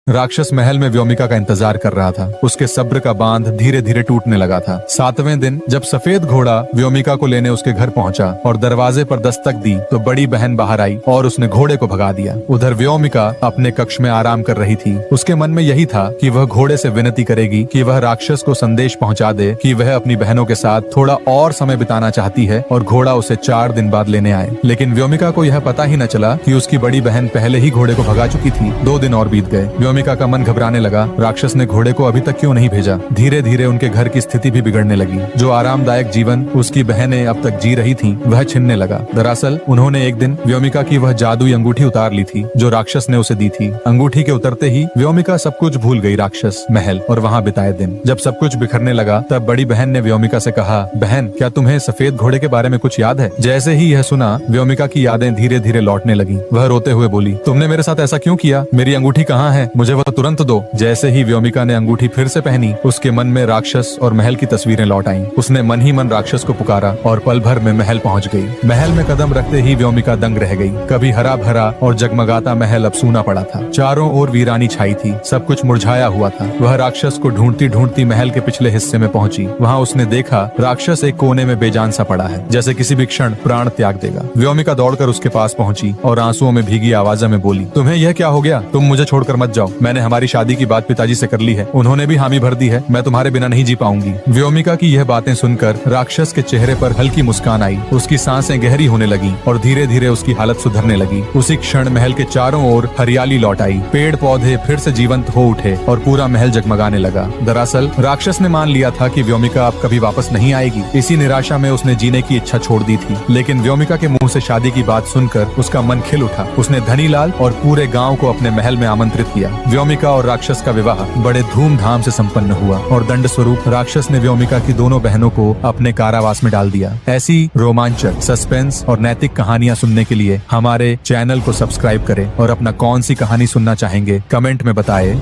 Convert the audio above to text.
राक्षस महल में व्योमिका का इंतजार कर रहा था। उसके सब्र का बांध धीरे धीरे टूटने लगा था। 7वें दिन जब सफेद घोड़ा व्योमिका को लेने उसके घर पहुंचा और दरवाजे पर दस्तक दी तो बड़ी बहन बाहर आई और उसने घोड़े को भगा दिया। उधर व्योमिका अपने कक्ष में आराम कर रही थी। उसके मन में यही था कि वह घोड़े से विनती करेगी कि वह राक्षस को संदेश पहुंचा दे कि वह अपनी बहनों के साथ थोड़ा और समय बिताना चाहती है और घोड़ा उसे 4 दिन बाद लेने आए। लेकिन व्योमिका को यह पता ही न चला कि उसकी बड़ी बहन पहले ही घोड़े को भगा चुकी थी। 2 दिन और बीत गए। व्योमिका का मन घबराने लगा। राक्षस ने घोड़े को अभी तक क्यों नहीं भेजा। धीरे धीरे उनके घर की स्थिति भी बिगड़ने लगी। जो आरामदायक जीवन उसकी बहनें अब तक जी रही थीं, वह छिनने लगा। दरअसल उन्होंने एक दिन व्योमिका की वह जादुई अंगूठी उतार ली थी जो राक्षस ने उसे दी थी। अंगूठी के उतरते ही व्योमिका सब कुछ भूल गई, राक्षस, महल और वहाँ बिताए दिन। जब सब कुछ बिखरने लगा तब बड़ी बहन ने व्योमिका से कहा, बहन, क्या तुम्हें सफेद घोड़े के बारे में कुछ याद है? जैसे ही यह सुना, व्योमिका की यादें धीरे धीरे लौटने लगी। वह रोते हुए बोली, तुमने मेरे साथ ऐसा क्यों किया? मेरी अंगूठी कहाँ है? मुझे वह तुरंत दो। जैसे ही व्योमिका ने अंगूठी फिर से पहनी, उसके मन में राक्षस और महल की तस्वीरें लौट आईं। उसने मन ही मन राक्षस को पुकारा और पल भर में महल पहुंच गई। महल में कदम रखते ही व्योमिका दंग रह गई। कभी हरा भरा और जगमगाता महल अब सूना पड़ा था। चारों ओर वीरानी छाई थी। सब कुछ मुरझाया हुआ था। वह राक्षस को ढूंढती ढूंढती महल के पिछले हिस्से में पहुंची। वहाँ उसने देखा राक्षस एक कोने में बेजान सा पड़ा है, जैसे किसी भी क्षण प्राण त्याग देगा। व्योमिका दौड़कर उसके पास पहुंची और आंसुओं में भीगी आवाज़ में बोली, तुम्हें यह क्या हो गया? तुम मुझे छोड़कर मत जाओ। मैंने हमारी शादी की बात पिताजी से कर ली है। उन्होंने भी हामी भर दी है। मैं तुम्हारे बिना नहीं जी पाऊंगी। व्योमिका की यह बातें सुनकर राक्षस के चेहरे पर हल्की मुस्कान आई। उसकी सांसें गहरी होने लगी और धीरे धीरे उसकी हालत सुधरने लगी। उसी क्षण महल के चारों ओर हरियाली लौट आई। पेड़ पौधे फिर से जीवंत हो उठे और पूरा महल जगमगाने लगा। दरअसल राक्षस ने मान लिया था कि व्योमिका अब कभी वापस नहीं आएगी। इसी निराशा में उसने जीने की इच्छा छोड़ दी थी। लेकिन व्योमिका के मुंह से शादी की बात सुनकर उसका मन खिल उठा। उसने धनीलाल और पूरे गांव को अपने महल में आमंत्रित किया। व्योमिका और राक्षस का विवाह बड़े धूमधाम से संपन्न हुआ और दंड स्वरूप राक्षस ने व्योमिका की दोनों बहनों को अपने कारावास में डाल दिया। ऐसी रोमांचक, सस्पेंस और नैतिक कहानियां सुनने के लिए हमारे चैनल को सब्सक्राइब करें और अपना कौन सी कहानी सुनना चाहेंगे कमेंट में बताएं।